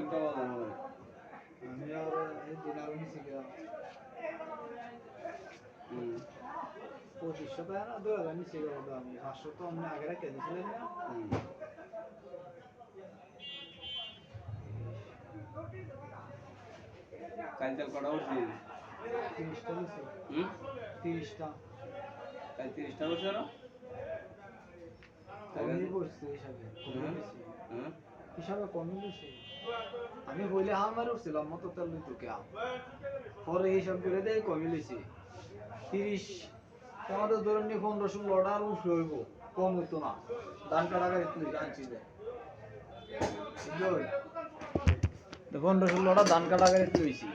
একটা বাজার হবে আমি আর এই দিনার নিচে গেলাম 2500 টাকা না 2000 নিচে গেল দাম 500 তো আমি আগে রেখে দিয়েছিলেন না কালকে কটা উঠছি 30টা নিচে 30টা কাল 30টা বসে আরো কমই পড়ছে হিসাবে কমই বেশি হ্যাঁ হিসাবে কমই বেশি আমি বইলে আমার উঠছিলাম মতো তেল দিত কে পরে হিসাব করে দেয় কমই বেশি 30 আমাদের ধরুন 15-16 টাকার উঠে হইব কম হইতো না ধান কাটা গাড়ি তুই আনছি দেয় 15-16 টা ধান কাটা গাড়ি তুইছি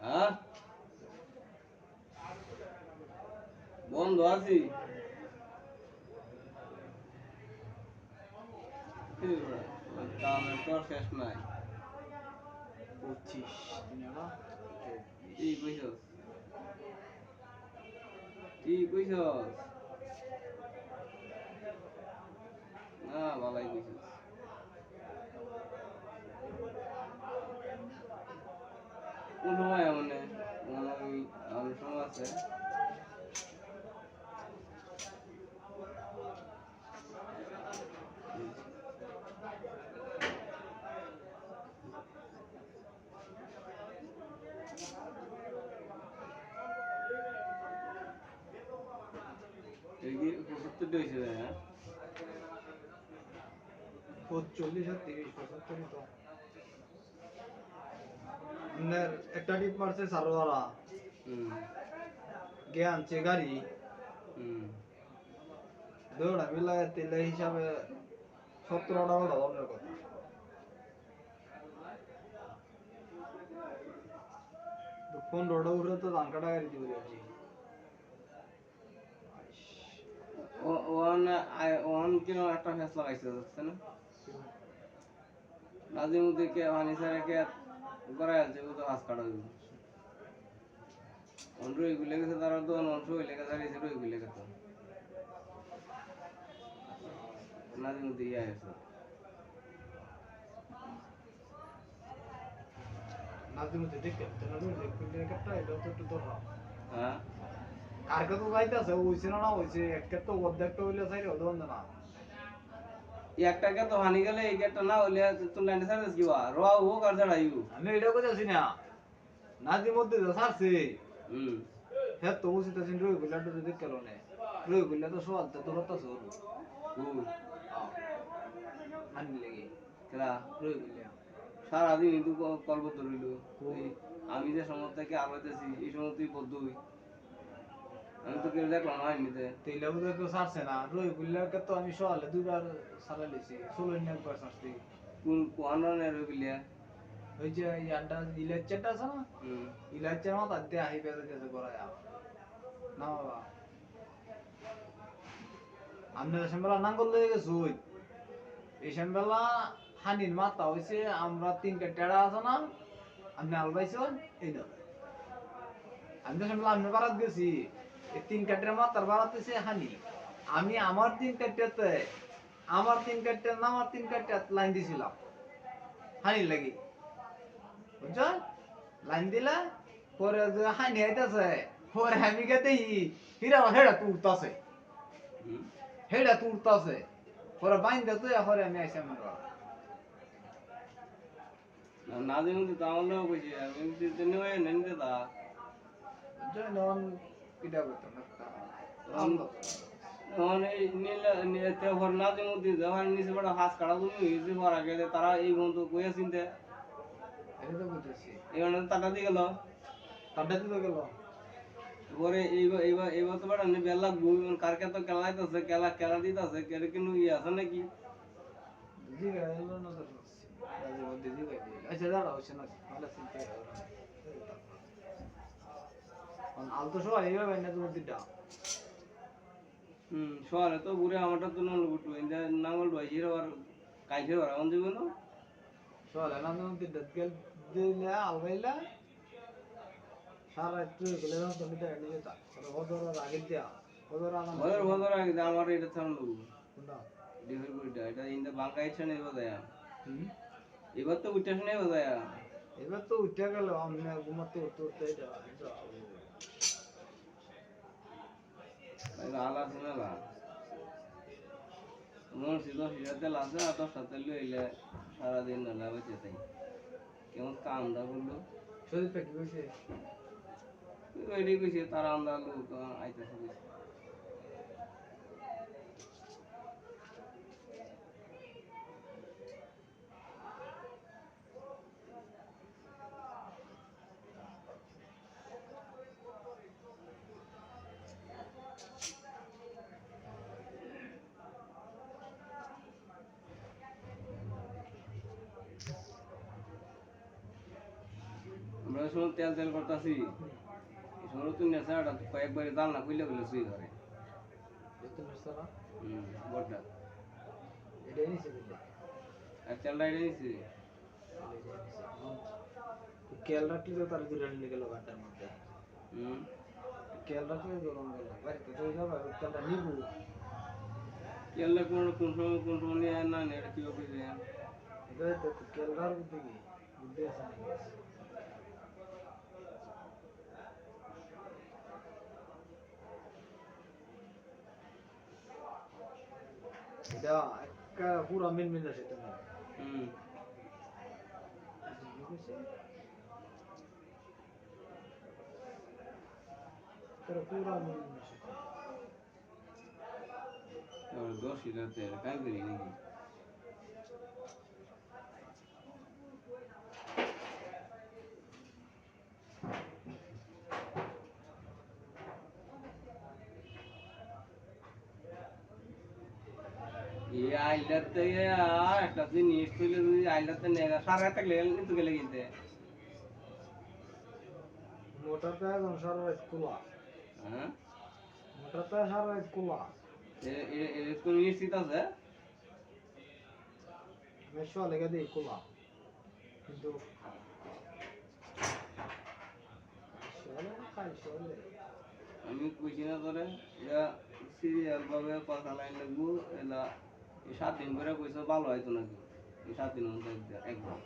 হ্যাঁ বন্ধ আছি কামের তো শেষ নাই 25 দিনেরা কি কইছস কি কইছস না ভালাই কইছস কোন সময় মানে আমি আমার সময় আছে এই কি 75 হইছে হ্যাঁ 45 আর 30 75 তো আপনার একটা টিপ মারছে সারোয়ারা জ্ঞান চে গাড়ি দৌড়া মিলায় তেলে হিসাবে 17 টাকা ধরনের কথা 15 উঠে তো ধান কাটা গাড়ি দিয়ে যাচ্ছি ওয়ান কিলো একটা ফেস লাগাইছে বুঝছে না নাজিমুদ্দিনকে হানিসারকে করাই আছে ও তো হাস কাটা দিল অন্ধ্র এগুলো গেছে তারা তো অংশ হইলে গেছে আর এসে এগুলো গেছে নাজিমুদ্দিন ইয়ে আছে নাজিমুদ্দিন দেখতে নাজিমুদ্দিন একটা এটা তো একটু ধরা হ্যাঁ কার কত যাইতাছে হইছে না হইছে একটা তো অর্ধেকটা হইলে চাইরে হতো না একটাকে তো হানি গেলে এই একটা না হইলে তো লাইনে সার্ভিস কিবা রোয়া হোক আর জাড়াইও আমি এটা কইতাছি না নাজিমুদ্দিন তো ছাড়ছে হুম হ্যাঁ তো উচিত আছে রই গুলা তো দেখতে গেল না রই গুলা তো সওয়াল তো রতাছে ওর আনি লাগি কেলা রই গুলা সারাদিন কিন্তু কলবদ্ধ রইল আমি যে সময় থেকে আলাইতেছি এই সময় তুই বদ্ধ হই আমি তো কেউ দেখলাম না এমনিতে তেলে বুঝে কেউ ছাড়ছে না রই গুলাকে তো আমি সওয়ালে দুইবার ছাড়াই লিছি 16 নিয়ে একবার ছাড়ছি কোন কোন রানের রইলিয়া ওই যে ইয়ানটা ইলাইচাটা আছে না ইলাইচার মাথা দিয়ে আহি বেড়ে যেতে করায় না বাবা আমরা শ্যামবেলা নাঙ্গল লয়ে গেছি এই শ্যামবেলা হানির মাথা হয়েছে আমরা 3টা টেড়া আছে না আপনি আলবাইছেন এই না আমি তো শ্যামবেলা আপনি বারাত গেছি এই 3 কাটের মাথার বারাত হয়েছে হানি আমি আমার 3 কাটতে আমার 3 কাটতে না আমার 3 কাটতে লাইন দিছিলাম হানি লাগি বুঝছো লাইন দিলা পরে যে হানি আইতাছে পরে আমি গেতে হিরা হেড়া তুলতাছে হেডা তুলতাছে পরে বাইন্দা তো পরে আমি আইসা আমরা নাজিমুদ্দিন তো আমার লোক কইছে আমি দিতে হয়ে নেন দে দা নন কিটা করতাম এই নীল ঘর নাজিমুদ্দিন যখন নিচে বড় হাত কাটা তুমি হয়েছে পড়া গেলে তারা এই বন্ধু কইয়া চিনতে এটা তো বুঝতেছি এই টাকা দিয়ে গেল তারটা তো গেল পরে এইবার তো বড় বেলা ঘুম কারকে তো খেলাইতেছে খেলা দিতেছে কেরে কিন্তু ইয়ে আছে নাকি দিদি গেল না তো দিদি গেল আচ্ছা দাঁড়াও হচ্ছে না ভালো চিন্তা আলতো সবাই এইভাবে না তোমার দিদা শহরে তো ঘুরে আমারটা তো নলগুটু নাঙ্গল ঢুয়াইছি আর কাইছে ওরা মন দিব না চলে না তুমি তিনটাত গেল দিলে আলবাইলা সারা একটু গেলে না তুমি তো এনে যেতা ওদের আগে দিয়া ওদের আনা ওদের ওদের আগে আমার এটা থামলো কোনটা ডিফার করিটা এটা ইন্দা বাঙ্কা ইচ্ছা নেই বোঝায়া হুম এবার তো উঠতে নেই বোঝায়া এবার তো উঠে গেল আমি ঘুমাতে উঠতে উঠতে আলা শুনে না মন সিদ্ধ সিরাতে লাসে আর 10 সাথে লইলে সারা দিন না লাগাইতে তাই কেমন কামটা করলো শরীর পেট হইছে ওইটাই কইছে তারা আমরা লোক আইতেছে আমরা সময় তেল তেল করতেছি এই সময় তুই নেশা কয়েকবারে জাল না খুললে বলে শুয়ে ধরে এত মিছারা বড়টা এটাই নিছে দিলে আর তেলটা এটা নিছি খেয়াল রাখলে তো তার দূরে নিয়ে গেল ঘাটের মধ্যে হুম খেয়াল রাখলে দৌড়ানো গেল বাড়িতে তো যাবে তেলটা নিবু তেলটা কোন সময় নিয়ে না এটা কি হবে যে এটা তো খেয়াল রাখবো দেখি বুদ্ধি আছে নাকি এটা একটা পুরা মিন আছে তুমি হুম pero পুরা মিন আছে আর 10 লিটার তেল কাই করি নাকি এই আইলাতে একটা জিনিস তুলে যদি আইলাতে নেগা সারা থাকলে নিতে গেলে কিনতে মোটরটা এখন সারা রাত খোলা হ্যাঁ মোটরটা সারা রাত খোলা এর কোন নিশ্চিত আছে মেশো লেগে দিয়ে খোলা কিন্তু শোলে খাই শোলে আমি কইছি না তোরে এটা সিরিয়াল ভাবে কথা লাইন লাগবো এলা এই 7 দিন করে কইছো ভালো হয়তো নাকি এই 7 দিন মধ্যে একবার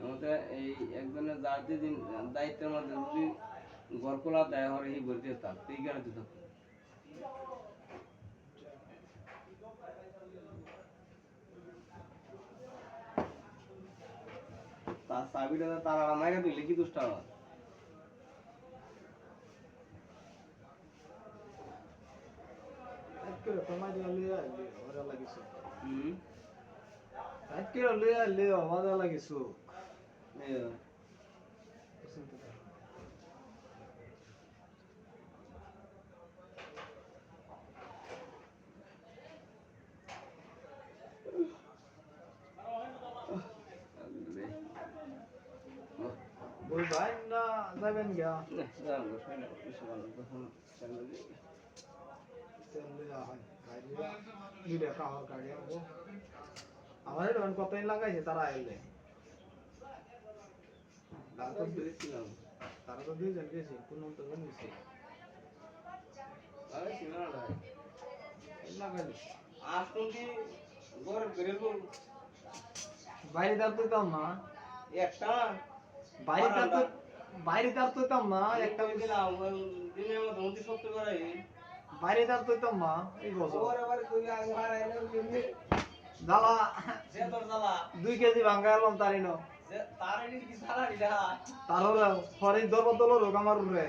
আমাদের এই একজনের যার দিন দায়িত্বের মধ্যে যদি গড়কলা দেয় হরে এই বলতে তার এই কারণে দিত তার চাবিটা তারা মাইরা দিলে কি দুষ্টা হয় আজকে তোমার লিয়া ওরা লাগিছে হুম আজকে লিয়া মজা লাগিছে বল ভাই না যাবেন গা আমার কতদিন লাগাইছে তারা এলে তারা তো দুইজন গেছে কোন তো গেছে বাইরে তার তো কাম না একটা বাইরে তার তো কাম না একটা দিলাম দিনের মধ্যে 70 করে বাইরে তার তো কাম না এই বছর ওরে তুই আগে হারাইলে জ্বালা সে তোর জ্বালা 2 কেজি ভাঙ্গা এলাম তারিনো তার কি সারা দিলা তার হরে দরবার দলর হোক আমার উপরে